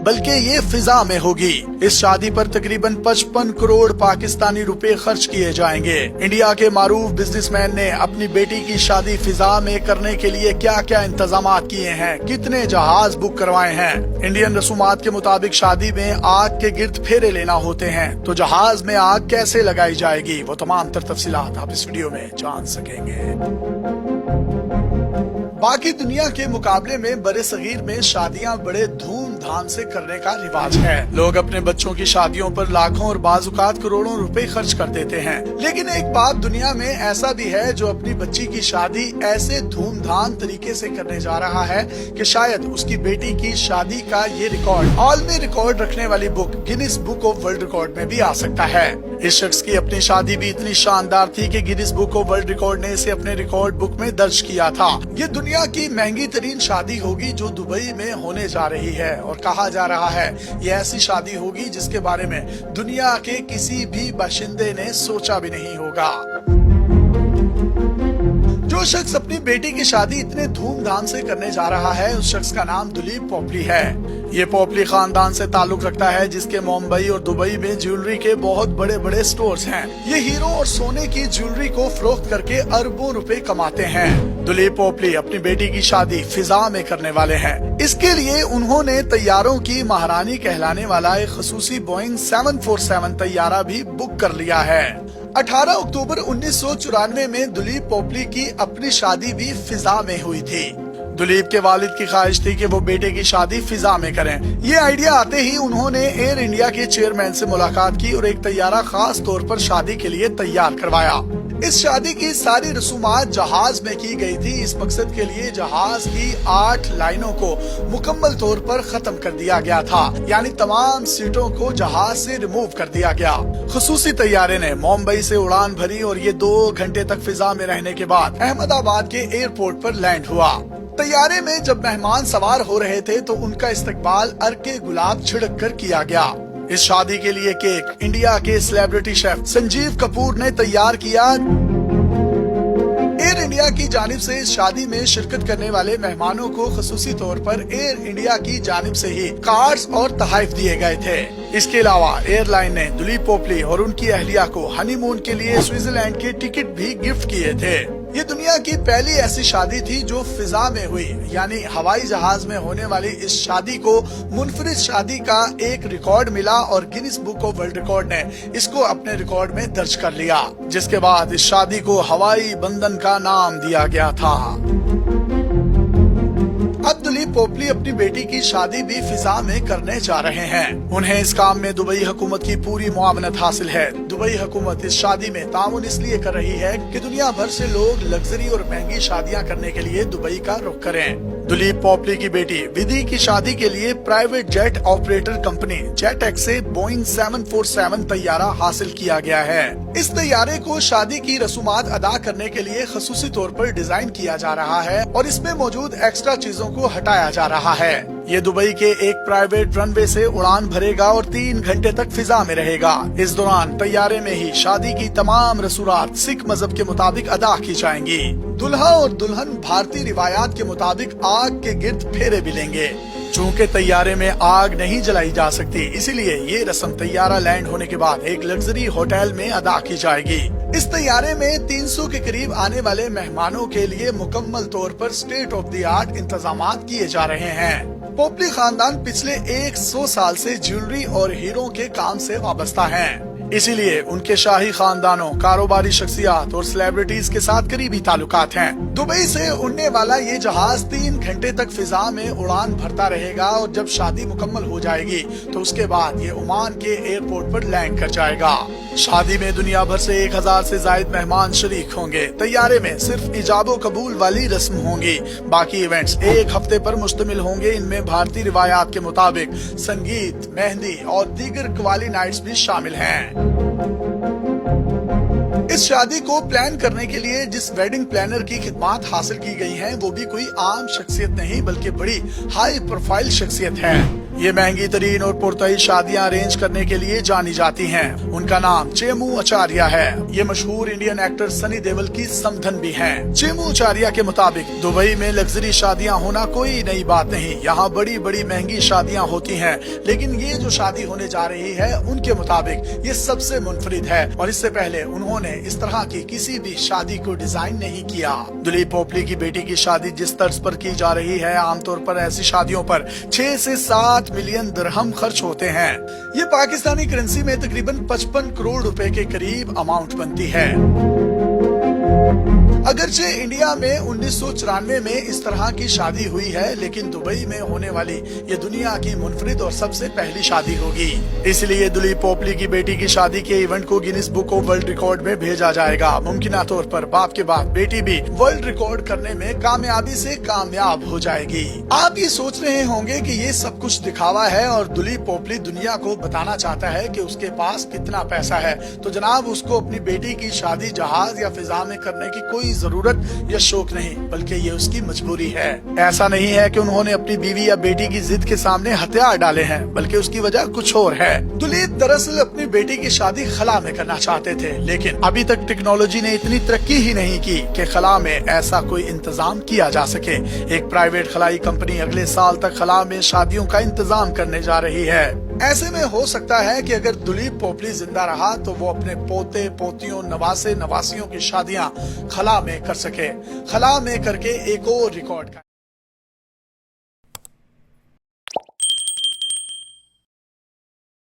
बल्कि ये फिजा में होगी। इस शादी पर तकरीबन 55 करोड़ पाकिस्तानी रुपए खर्च किए जाएंगे। इंडिया के मारूफ बिजनेसमैन ने अपनी बेटी की शादी फिजा में करने के लिए क्या क्या इंतजाम किए हैं, कितने जहाज बुक करवाए हैं। इंडियन रसूमात के मुताबिक शादी में आग के गिर्द फेरे लेना होते हैं, तो जहाज में आग कैसे लगाई जाएगी, वो तमाम तर तफसीलात आप इस वीडियो में जान सकेंगे। बाकी दुनिया के मुकाबले में बड़े सगीर में शादियां बड़े धूमधाम से करने का रिवाज है। लोग अपने बच्चों की शादियों पर लाखों और बाजुकात करोड़ों रुपए खर्च कर देते हैं। लेकिन एक बात दुनिया में ऐसा भी है जो अपनी बच्ची की शादी ऐसे धूमधाम तरीके से करने जा रहा है कि शायद उसकी बेटी की शादी का ये रिकॉर्ड आलमी रिकॉर्ड रखने वाली book Guinness book of world record में भी आ सकता है। इस शख्स की अपनी शादी भी इतनी शानदार थी कि Guinness book of world record ने इसे अपने रिकॉर्ड बुक में दर्ज किया था। ये दुनिया की महंगी तरीन शादी होगी जो दुबई में होने जा रही है, और कहा जा रहा है ये ऐसी शादी होगी जिसके बारे में दुनिया के किसी भी बाशिंदे ने सोचा भी नहीं होगा। जो शख्स अपनी बेटी की शादी इतने धूमधाम से करने जा रहा है, उस शख्स का नाम दुलीप पोपली है। ये पोपली खानदान से ताल्लुक रखता है जिसके मुंबई और दुबई में ज्वेलरी के बहुत बड़े बड़े स्टोर्स हैं। ये हीरो और सोने की ज्वेलरी को फरोख्त करके अरबों रुपए कमाते हैं। दुलीप पोपली अपनी बेटी की शादी फिजा में करने वाले हैं। इसके लिए उन्होंने तैयारों की महारानी कहलाने वाला एक खसूसी बोइंग 747 तैयारा भी बुक कर लिया है। 18 अक्टूबर 1994 में दुलीप पोपली की अपनी शादी भी फिजा में हुई थी। दुलीप के वालिद की ख्वाहिश थी कि वो बेटे की शादी फिजा में करें। ये आइडिया आते ही उन्होंने एयर इंडिया के चेयरमैन से मुलाकात की और एक तैयारा खास तौर पर शादी के लिए तैयार करवाया। इस शादी की सारी रसूमात जहाज में की गई थी। इस मकसद के लिए जहाज की 8 लाइनों को मुकम्मल तौर पर खत्म कर दिया गया था, यानी तमाम सीटों को जहाज से रिमूव कर दिया गया। खसूसी तैयारे ने मुंबई से उड़ान भरी और ये 2 घंटे तक फिजा में रहने के बाद अहमदाबाद के एयरपोर्ट पर लैंड हुआ। तैयारे में जब मेहमान सवार हो रहे थे तो उनका इस्तकबाल अर्के गुलाब छिड़क कर किया गया। इस शादी के लिए केक इंडिया के सेलिब्रिटी शेफ संजीव कपूर ने तैयार किया। एयर इंडिया की जानिब से इस शादी में शिरकत करने वाले मेहमानों को खसूसी तौर पर एयर इंडिया की जानिब से ही कार्ड्स और तोहफे दिए गए थे। इसके अलावा एयरलाइन ने दुलीप पोपली और उनकी अहलिया को हनीमून के लिए स्विट्जरलैंड के टिकट भी गिफ्ट किए थे। ये दुनिया की पहली ऐसी शादी थी जो फिजा में हुई, यानी हवाई जहाज में होने वाली इस शादी को मुनफरिद शादी का एक रिकॉर्ड मिला और Guinness book of world record ने इसको अपने रिकॉर्ड में दर्ज कर लिया, जिसके बाद इस शादी को हवाई बंधन का नाम दिया गया था। अब दुलीप पोपली अपनी बेटी की शादी भी फिजा में करने जा रहे हैं। उन्हें इस काम में दुबई हुकूमत की पूरी मुआवनत हासिल है। दुबई हुकूमत इस शादी में ताउन इसलिए कर रही है कि दुनिया भर से लोग लग्जरी और महंगी शादियां करने के लिए दुबई का रुख करें। दुलीप पोपली की बेटी विधि की शादी के लिए प्राइवेट जेट ऑपरेटर कंपनी जेटएक्स से बोइंग 747 तैयारा हासिल किया गया है। इस तैयारे को शादी की रसूमात अदा करने के लिए खसूसी तौर पर डिजाइन किया जा रहा है और इसमें मौजूद एक्स्ट्रा चीजों को हटाया जा रहा है। ये दुबई के एक प्राइवेट रनवे से उड़ान भरेगा और 3 घंटे तक फिजा में रहेगा। इस दौरान तैयारे में ही शादी की तमाम रसूमात सिख मजहब के मुताबिक अदा की जाएंगी। दुल्हा और दुल्हन भारतीय रिवायात के मुताबिक आग के गिर्द फेरे भी लेंगे। चूँकि तैयारे में आग नहीं जलाई जा सकती, इसीलिए ये रस्म तैयारा लैंड होने के बाद एक लग्जरी होटल में अदा की जाएगी। इस तैयारे में 300 के करीब आने वाले मेहमानों के लिए मुकम्मल तौर पर स्टेट ऑफ द आर्ट इंतजामात किए जा रहे हैं। पोपली खानदान पिछले 100 साल से ज्वेलरी और हीरों के काम से वाबस्ता हैं। इसीलिए उनके शाही खानदानों, कारोबारी शख्सियात और सेलिब्रिटीज के साथ करीबी ताल्लुकात हैं। दुबई से उड़ने वाला ये जहाज 3 घंटे तक फिजा में उड़ान भरता रहेगा और जब शादी मुकम्मल हो जाएगी तो उसके बाद ये ओमान के एयरपोर्ट पर लैंड कर जाएगा। शादी में दुनिया भर से 1000 से ज्यादा मेहमान शरीक होंगे। तैयारे में सिर्फ इजाबो कबूल वाली रस्म होंगी। बाकी इवेंट्स 1 हफ्ते पर मुश्तमिल होंगे। इनमें भारतीय रिवायात के मुताबिक संगीत, मेहंदी और दीगर कवाली नाइट्स भी शामिल हैं। इस शादी को प्लान करने के लिए जिस वेडिंग प्लानर की खिदमात हासिल की गई हैं, वो भी कोई आम शख्सियत नहीं बल्कि बड़ी हाई प्रोफाइल शख्सियत है। ये महंगी तरीन और पुरतई शादियां अरेंज करने के लिए जानी जाती हैं। उनका नाम चेमू आचार्य है। ये मशहूर इंडियन एक्टर सनी देओल की समधन भी हैं। चेमू आचार्य के मुताबिक दुबई में लग्जरी शादियां होना कोई नई बात नहीं, यहाँ बड़ी बड़ी महंगी शादियां होती हैं, लेकिन ये जो शादी होने जा रही है उनके मुताबिक ये सबसे मुनफरिद है और इससे पहले उन्होंने इस तरह की किसी भी शादी को डिजाइन नहीं किया। दिलीप पोपली की बेटी की शादी जिस तर्ज पर की जा रही है, आमतौर पर ऐसी शादियों पर 6 से 7 मिलियन दिरहम खर्च होते हैं। ये पाकिस्तानी करेंसी में तकरीबन 55 करोड़ रुपए के करीब अमाउंट बनती है। अगरचे इंडिया में 1994 में इस तरह की शादी हुई है, लेकिन दुबई में होने वाली ये दुनिया की मुनफरिद और सबसे पहली शादी होगी। इसलिए दिलीप पोपली की बेटी की शादी के इवेंट को Guinness book of world record में भेजा जाएगा। मुमकिना तौर पर बाप के बाद बेटी भी वर्ल्ड रिकॉर्ड करने में कामयाबी से कामयाब हो जाएगी। आप ये सोच रहे होंगे कि ये सब कुछ दिखावा है और दिलीप पोपली दुनिया को बताना चाहता है कि उसके पास कितना पैसा है, तो जनाब उसको अपनी बेटी की शादी जहाज या फिजा में करने की कोई जरूरत या शौक नहीं, बल्कि ये उसकी मजबूरी है। ऐसा नहीं है कि उन्होंने अपनी बीवी या बेटी की जिद के सामने हथियार डाले हैं, बल्कि उसकी वजह कुछ और है। दिलीप दरअसल अपनी बेटी की शादी खला में करना चाहते थे, लेकिन अभी तक टेक्नोलॉजी ने इतनी तरक्की ही नहीं की कि खला में ऐसा कोई इंतजाम किया जा सके। एक प्राइवेट खलाई कंपनी अगले साल तक खला में शादियों का इंतजाम करने जा रही है। ऐसे में हो सकता है कि अगर दिलीप पोपली जिंदा रहा तो वो अपने पोते पोतियों नवासे नवासियों की शादियां खला में कर सके, खला में करके एक और रिकॉर्ड का